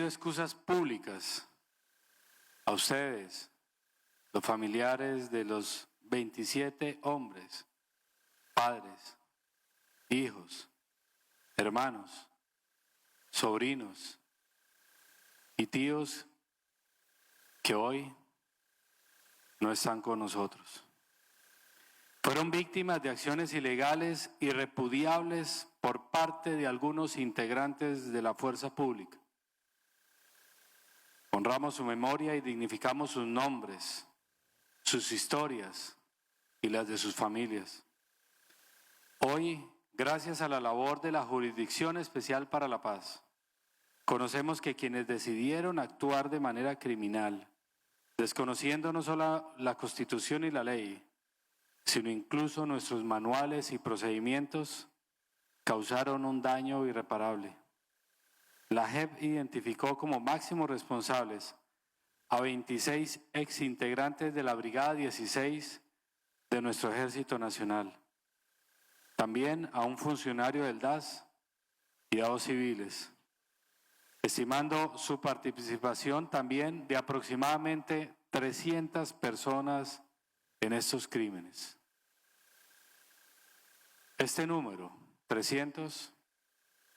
pido excusas públicas a ustedes, los familiares de los 27 hombres, padres, hijos, hermanos, sobrinos y tíos que hoy no están con nosotros. Fueron víctimas de acciones ilegales y repudiables por parte de algunos integrantes de la fuerza pública. Honramos su memoria y dignificamos sus nombres, sus historias y las de sus familias. Hoy, gracias a la labor de la Jurisdicción Especial para la Paz, conocemos que quienes decidieron actuar de manera criminal, desconociendo no solo la Constitución y la ley, sino incluso nuestros manuales y procedimientos, causaron un daño irreparable. La JEP identificó como máximos responsables a 26 exintegrantes de la Brigada 16 de nuestro Ejército Nacional, también a un funcionario del DAS y a 2 civiles, estimando su participación también de aproximadamente 300 personas en estos crímenes. Este número, 300,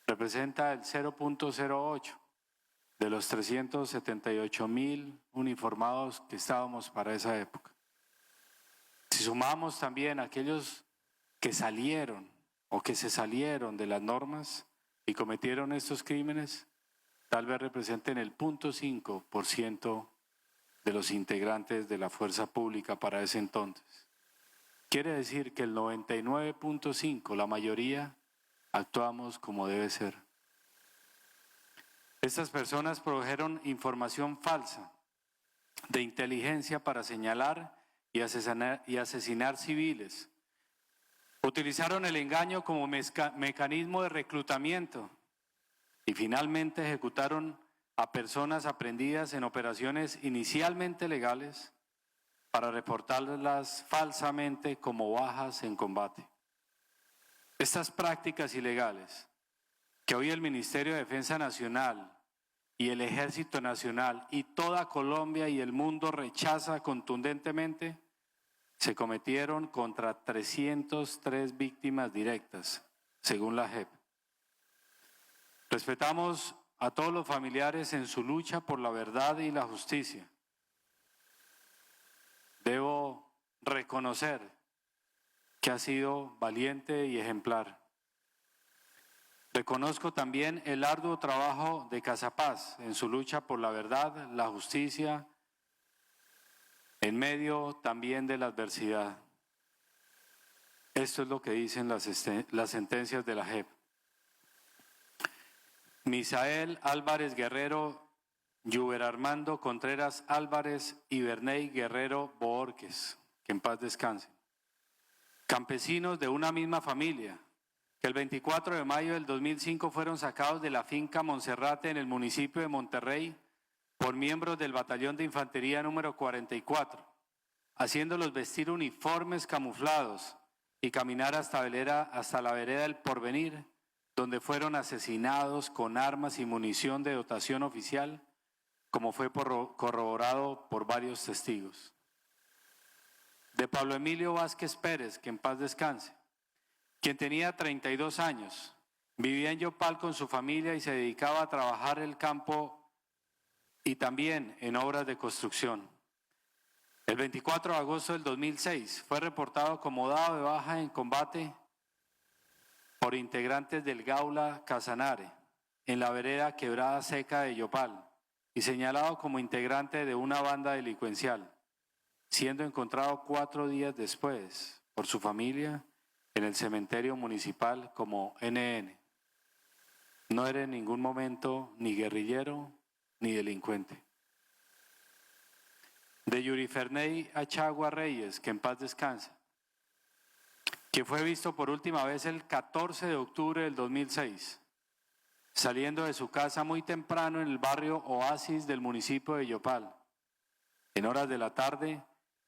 representa el 0.08 de los 378,000 uniformados que estábamos para esa época. Si sumamos también aquellos que salieron o que se salieron de las normas y cometieron estos crímenes, tal vez representen el 0.5% de los integrantes de la fuerza pública para ese entonces. Quiere decir que el 99.5%, la mayoría, actuamos como debe ser. Estas personas produjeron información falsa de inteligencia para señalar y asesinar civiles. Utilizaron el engaño como mecanismo de reclutamiento y finalmente ejecutaron a personas aprehendidas en operaciones inicialmente legales para reportarlas falsamente como bajas en combate. Estas prácticas ilegales que hoy el Ministerio de Defensa Nacional y el Ejército Nacional y toda Colombia y el mundo rechaza contundentemente, se cometieron contra 303 víctimas directas, según la JEP. Respetamos a todos los familiares en su lucha por la verdad y la justicia. Debo reconocer que ha sido valiente y ejemplar. Reconozco también el arduo trabajo de Casapaz en su lucha por la verdad, la justicia, en medio también de la adversidad. Esto es lo que dicen las sentencias de la JEP. Misael Álvarez Guerrero, Yuber Armando Contreras Álvarez y Berney Guerrero Boorques, que en paz descansen. Campesinos de una misma familia, que el 24 de mayo del 2005 fueron sacados de la finca Monserrate en el municipio de Monterrey por miembros del Batallón de Infantería número 44, haciéndolos vestir uniformes camuflados y caminar hasta la vereda del Porvenir, donde fueron asesinados con armas y munición de dotación oficial, como fue corroborado por varios testigos. De Pablo Emilio Vázquez Pérez, que en paz descanse, quien tenía 32 años, vivía en Yopal con su familia y se dedicaba a trabajar el campo y también en obras de construcción. El 24 de agosto del 2006 fue reportado como dado de baja en combate por integrantes del Gaula Casanare en la vereda Quebrada Seca de Yopal y señalado como integrante de una banda delincuencial, siendo encontrado 4 días después por su familia en el cementerio municipal como NN. No era en ningún momento ni guerrillero ni delincuente. De Yuri Ferney Achagua Reyes, que en paz descanse, que fue visto por última vez el 14 de octubre del 2006, saliendo de su casa muy temprano en el barrio Oasis del municipio de Yopal. En horas de la tarde,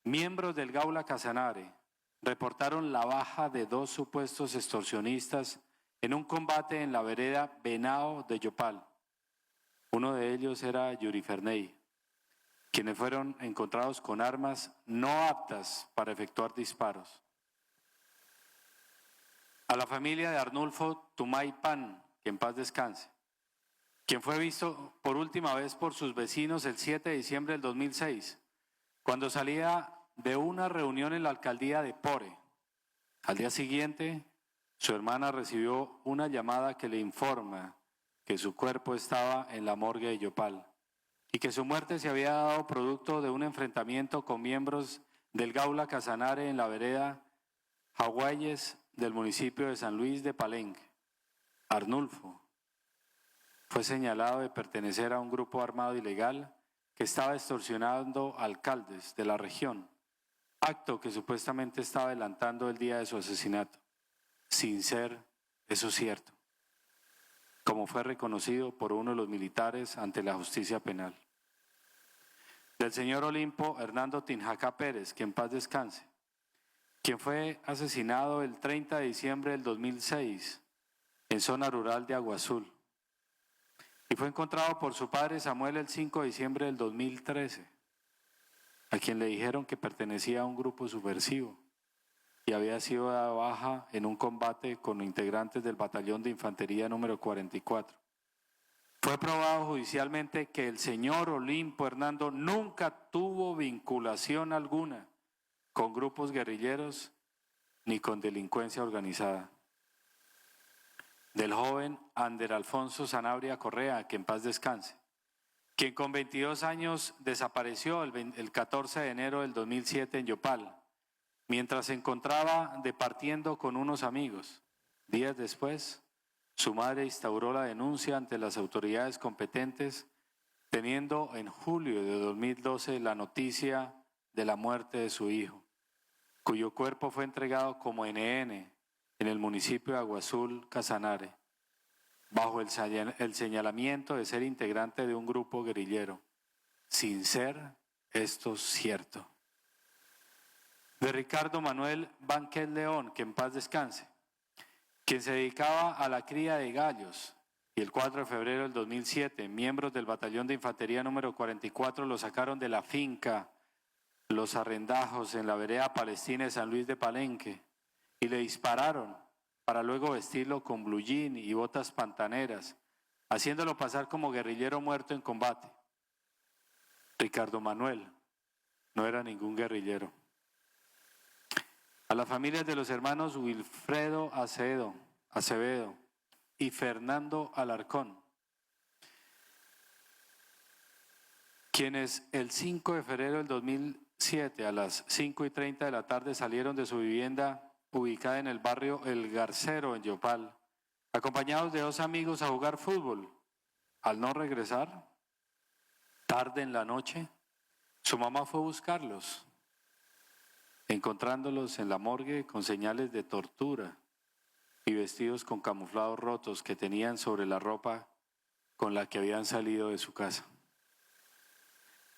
miembros del Gaula Casanare reportaron la baja de 2 supuestos extorsionistas en un combate en la vereda Venao de Yopal. Uno de ellos era Yuri Ferney, quienes fueron encontrados con armas no aptas para efectuar disparos. A la familia de Arnulfo Tumay Pan, que en paz descanse, quien fue visto por última vez por sus vecinos el 7 de diciembre del 2006, cuando salía de una reunión en la alcaldía de Pore. Al día siguiente, su hermana recibió una llamada que le informa que su cuerpo estaba en la morgue de Yopal y que su muerte se había dado producto de un enfrentamiento con miembros del Gaula Casanare en la vereda Jaguayes del municipio de San Luis de Palenque. Arnulfo fue señalado de pertenecer a un grupo armado ilegal que estaba extorsionando alcaldes de la región, acto que supuestamente estaba adelantando el día de su asesinato, sin ser eso cierto, como fue reconocido por uno de los militares ante la justicia penal. Del señor Olimpo Hernando Tinjacá Pérez, que en paz descanse, quien fue asesinado el 30 de diciembre del 2006 en zona rural de Agua Azul y fue encontrado por su padre Samuel el 5 de diciembre del 2013, a quien le dijeron que pertenecía a un grupo subversivo y había sido dado baja en un combate con integrantes del batallón de infantería número 44. Fue probado judicialmente que el señor Olimpo Hernando nunca tuvo vinculación alguna con grupos guerrilleros ni con delincuencia organizada. Del joven Ander Alfonso Sanabria Correa, que en paz descanse, quien con 22 años desapareció el 14 de enero del 2007 en Yopal, mientras se encontraba departiendo con unos amigos. Días después, su madre instauró la denuncia ante las autoridades competentes, teniendo en julio de 2012 la noticia de la muerte de su hijo, cuyo cuerpo fue entregado como NN en el municipio de Agua Azul, Casanare, bajo el señalamiento de ser integrante de un grupo guerrillero, sin ser esto cierto. De Ricardo Manuel Banquet León, que en paz descanse, quien se dedicaba a la cría de gallos, y el 4 de febrero del 2007, miembros del batallón de infantería número 44 lo sacaron de la finca Los Arrendajos en la vereda palestina de San Luis de Palenque y le dispararon para luego vestirlo con blue jean y botas pantaneras, haciéndolo pasar como guerrillero muerto en combate. Ricardo Manuel no era ningún guerrillero. A las familias de los hermanos Wilfredo Acevedo y Fernando Alarcón, quienes el 5 de febrero del 2007 a las 5:30 de la tarde salieron de su vivienda ubicada en el barrio El Garcero en Yopal, acompañados de 2 amigos a jugar fútbol. Al no regresar, tarde en la noche, su mamá fue a buscarlos, encontrándolos en la morgue con señales de tortura y vestidos con camuflados rotos que tenían sobre la ropa con la que habían salido de su casa.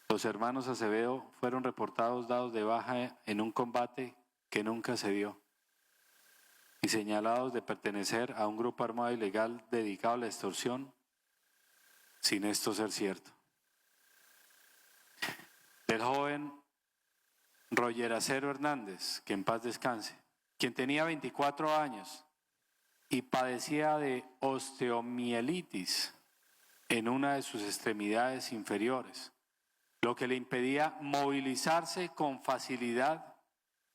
Los hermanos Acevedo fueron reportados dados de baja en un combate que nunca se dio y señalados de pertenecer a un grupo armado ilegal dedicado a la extorsión, sin esto ser cierto. Del joven Roger Acero Hernández, que en paz descanse, quien tenía 24 años y padecía de osteomielitis en una de sus extremidades inferiores, lo que le impedía movilizarse con facilidad,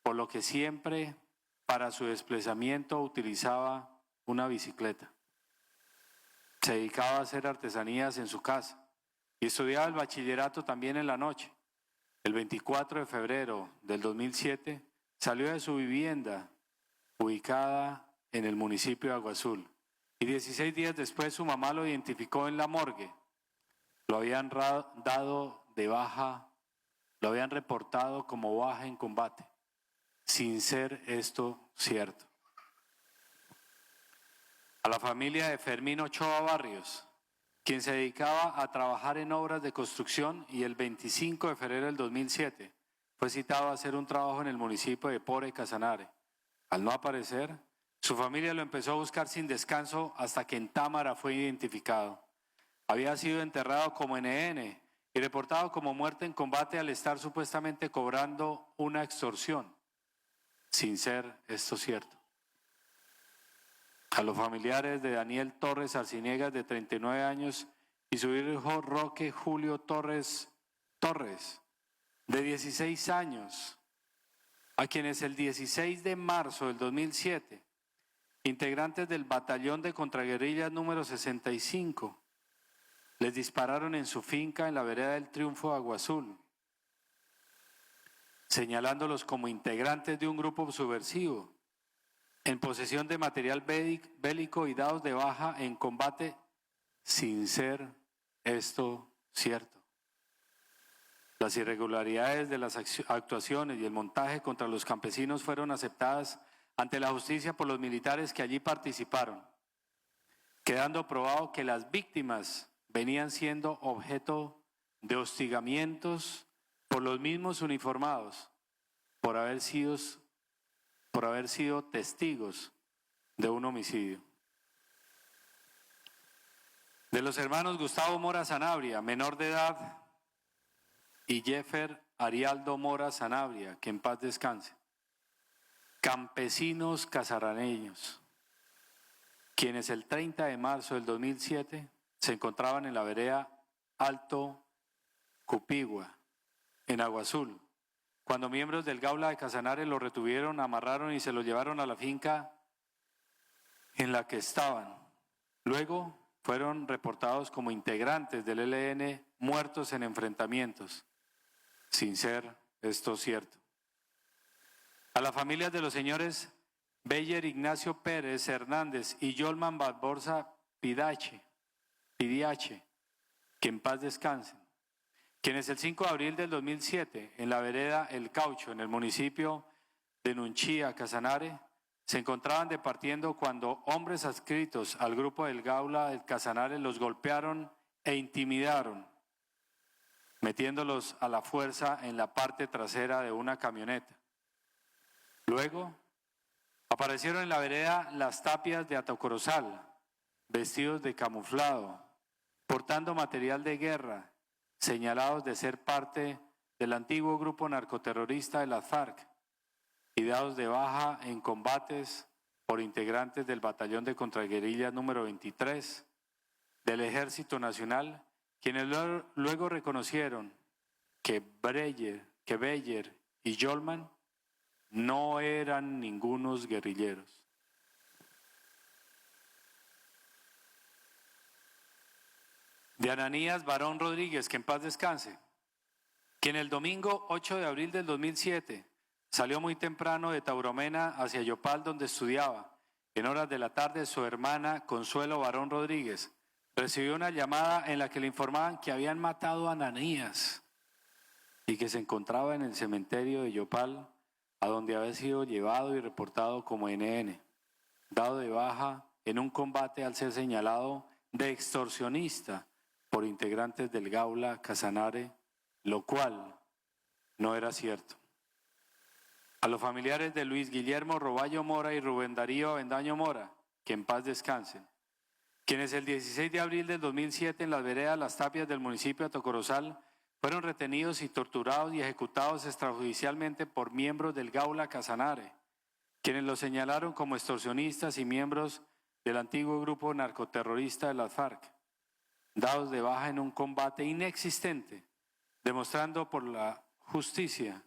por lo que siempre para su desplazamiento utilizaba una bicicleta. Se dedicaba a hacer artesanías en su casa y estudiaba el bachillerato también en la noche. El 24 de febrero del 2007 salió de su vivienda ubicada en el municipio de Agua Azul y 16 días después su mamá lo identificó en la morgue. Lo habían dado de baja, lo habían reportado como baja en combate, sin ser esto cierto. A la familia de Fermín Ochoa Barrios, quien se dedicaba a trabajar en obras de construcción y el 25 de febrero del 2007 fue citado a hacer un trabajo en el municipio de Pore, Casanare. Al no aparecer, su familia lo empezó a buscar sin descanso hasta que en Támara fue identificado. Había sido enterrado como NN y reportado como muerte en combate al estar supuestamente cobrando una extorsión, sin ser esto cierto. A los familiares de Daniel Torres Arciniegas, de 39 años, y su hijo Roque Julio Torres, de 16 años, a quienes el 16 de marzo del 2007, integrantes del batallón de contraguerrillas número 65, les dispararon en su finca en la vereda del Triunfo Agua Azul, señalándolos como integrantes de un grupo subversivo, en posesión de material bélico y dados de baja en combate, sin ser esto cierto. Las irregularidades de las actuaciones y el montaje contra los campesinos fueron aceptadas ante la justicia por los militares que allí participaron, quedando probado que las víctimas venían siendo objeto de hostigamientos por los mismos uniformados, por haber sido testigos de un homicidio. De los hermanos Gustavo Mora Sanabria, menor de edad, y Jeffer Arialdo Mora Sanabria, que en paz descanse, campesinos casaraneños, quienes el 30 de marzo del 2007 se encontraban en la vereda Alto Cupigua, en Agua Azul, cuando miembros del Gaula de Casanare lo retuvieron, amarraron y se lo llevaron a la finca en la que estaban. Luego fueron reportados como integrantes del ELN muertos en enfrentamientos, sin ser esto cierto. A las familias de los señores Beyer Ignacio Pérez Hernández y Yolman Barbosa Pidiache, que en paz descansen, quienes el 5 de abril del 2007, en la vereda El Caucho, en el municipio de Nunchía, Casanare, se encontraban departiendo cuando hombres adscritos al grupo del Gaula del Casanare los golpearon e intimidaron, metiéndolos a la fuerza en la parte trasera de una camioneta. Luego, aparecieron en la vereda Las Tapias de Atocorozal, vestidos de camuflado, portando material de guerra, señalados de ser parte del antiguo grupo narcoterrorista de las FARC y dados de baja en combates por integrantes del Batallón de Contraguerrillas número 23 del Ejército Nacional, quienes luego reconocieron que Beyer y Yolman no eran ningunos guerrilleros. De Ananías Barón Rodríguez, que en paz descanse, quien el domingo 8 de abril del 2007 salió muy temprano de Tauromena hacia Yopal, donde estudiaba. En horas de la tarde, su hermana Consuelo Barón Rodríguez recibió una llamada en la que le informaban que habían matado a Ananías y que se encontraba en el cementerio de Yopal, a donde había sido llevado y reportado como NN, dado de baja en un combate al ser señalado de extorsionista por integrantes del Gaula Casanare, lo cual no era cierto. A los familiares de Luis Guillermo Roballo Mora y Rubén Darío Avendaño Mora, que en paz descansen, quienes el 16 de abril del 2007 en las veredas Las Tapias del municipio de Atocorozal fueron retenidos y torturados y ejecutados extrajudicialmente por miembros del Gaula Casanare, quienes los señalaron como extorsionistas y miembros del antiguo grupo narcoterrorista de las FARC, dados de baja en un combate inexistente, demostrado por la justicia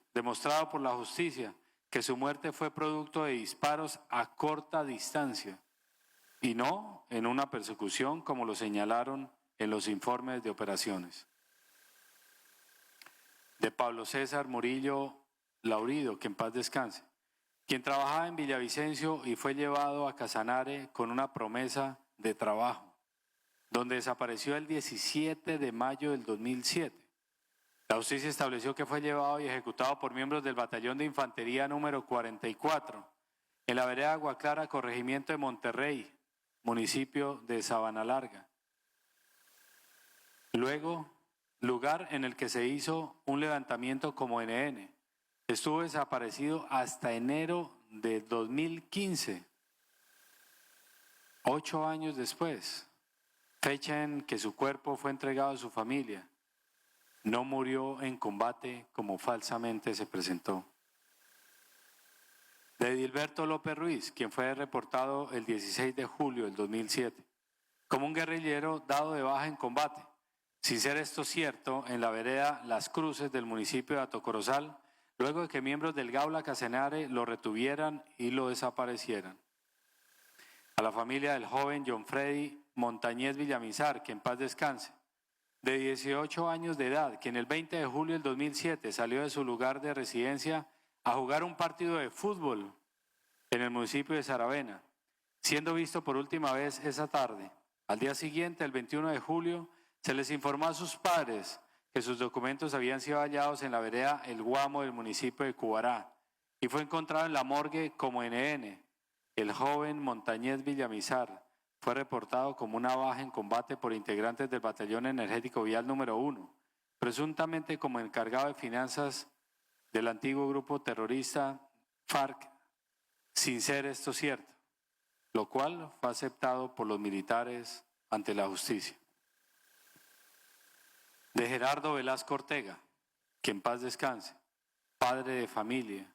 que su muerte fue producto de disparos a corta distancia y no en una persecución como lo señalaron en los informes de operaciones. De Pablo César Murillo Laurido, que en paz descanse, quien trabajaba en Villavicencio y fue llevado a Casanare con una promesa de trabajo, donde desapareció el 17 de mayo del 2007. La justicia estableció que fue llevado y ejecutado por miembros del Batallón de Infantería número 44, en la vereda Agua Clara, corregimiento de Monterrey, municipio de Sabana Larga. Luego, lugar en el que se hizo un levantamiento como NN. Estuvo desaparecido hasta enero de 2015, 8 años después. fecha en que su cuerpo fue entregado a su familia. No murió en combate como falsamente se presentó. De Edilberto López Ruiz, quien fue reportado el 16 de julio del 2007 como un guerrillero dado de baja en combate, sin ser esto cierto, en la vereda Las Cruces del municipio de Atocorozal, luego de que miembros del Gaula Casanare lo retuvieran y lo desaparecieran. A la familia del joven John Freddy Montañez Villamizar, que en paz descanse, de 18 años de edad, que en el 20 de julio del 2007 salió de su lugar de residencia a jugar un partido de fútbol en el municipio de Saravena, siendo visto por última vez esa tarde. Al día siguiente, el 21 de julio, se les informó a sus padres que sus documentos habían sido hallados en la vereda El Guamo del municipio de Cubará y fue encontrado en la morgue como NN. El joven Montañez Villamizar fue reportado como una baja en combate por integrantes del Batallón Energético Vial número 1, presuntamente como encargado de finanzas del antiguo grupo terrorista FARC, sin ser esto cierto, lo cual fue aceptado por los militares ante la justicia. De Gerardo Velasco Ortega, que en paz descanse, padre de familia,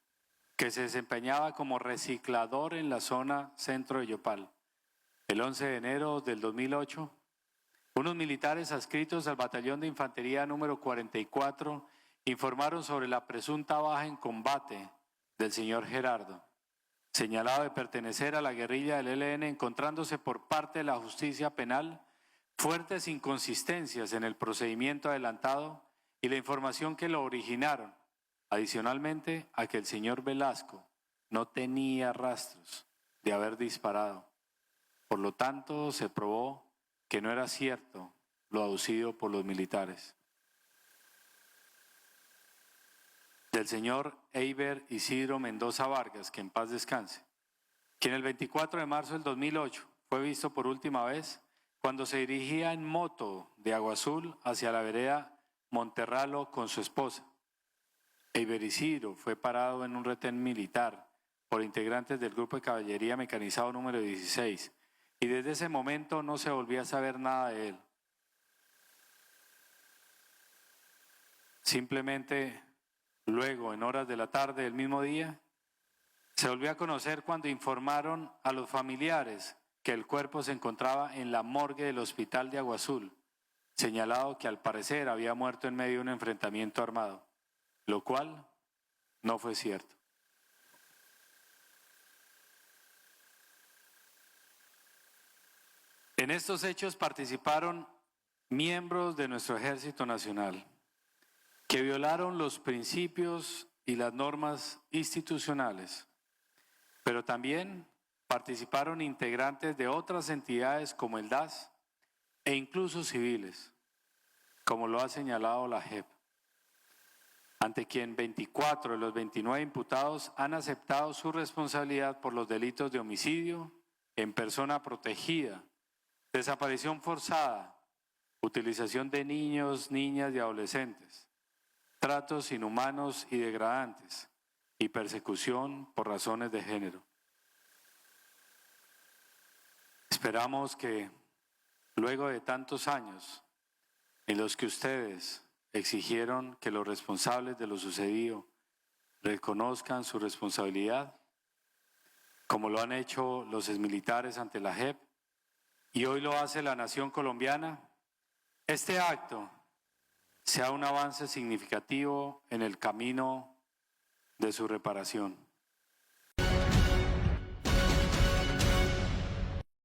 que se desempeñaba como reciclador en la zona centro de Yopal. El 11 de enero del 2008, unos militares adscritos al batallón de infantería número 44 informaron sobre la presunta baja en combate del señor Gerardo, señalado de pertenecer a la guerrilla del ELN, encontrándose por parte de la justicia penal fuertes inconsistencias en el procedimiento adelantado y la información que lo originaron, adicionalmente a que el señor Velasco no tenía rastros de haber disparado. Por lo tanto, se probó que no era cierto lo aducido por los militares. Del señor Eiber Isidro Mendoza Vargas, que en paz descanse, quien el 24 de marzo del 2008 fue visto por última vez cuando se dirigía en moto de Agua Azul hacia la vereda Monterralo con su esposa. Eiber Isidro fue parado en un retén militar por integrantes del Grupo de Caballería Mecanizado número 16 y desde ese momento no se volvió a saber nada de él. Simplemente luego, en horas de la tarde del mismo día, se volvió a conocer cuando informaron a los familiares que el cuerpo se encontraba en la morgue del hospital de Agua Azul, señalado que al parecer había muerto en medio de un enfrentamiento armado, lo cual no fue cierto. En estos hechos participaron miembros de nuestro Ejército Nacional, que violaron los principios y las normas institucionales, pero también participaron integrantes de otras entidades como el DAS e incluso civiles, como lo ha señalado la JEP, ante quien 24 de los 29 imputados han aceptado su responsabilidad por los delitos de homicidio en persona protegida, desaparición forzada, utilización de niños, niñas y adolescentes, tratos inhumanos y degradantes y persecución por razones de género. Esperamos que luego de tantos años en los que ustedes exigieron que los responsables de lo sucedido reconozcan su responsabilidad, como lo han hecho los exmilitares ante la JEP y hoy lo hace la nación colombiana, este acto sea un avance significativo en el camino de su reparación.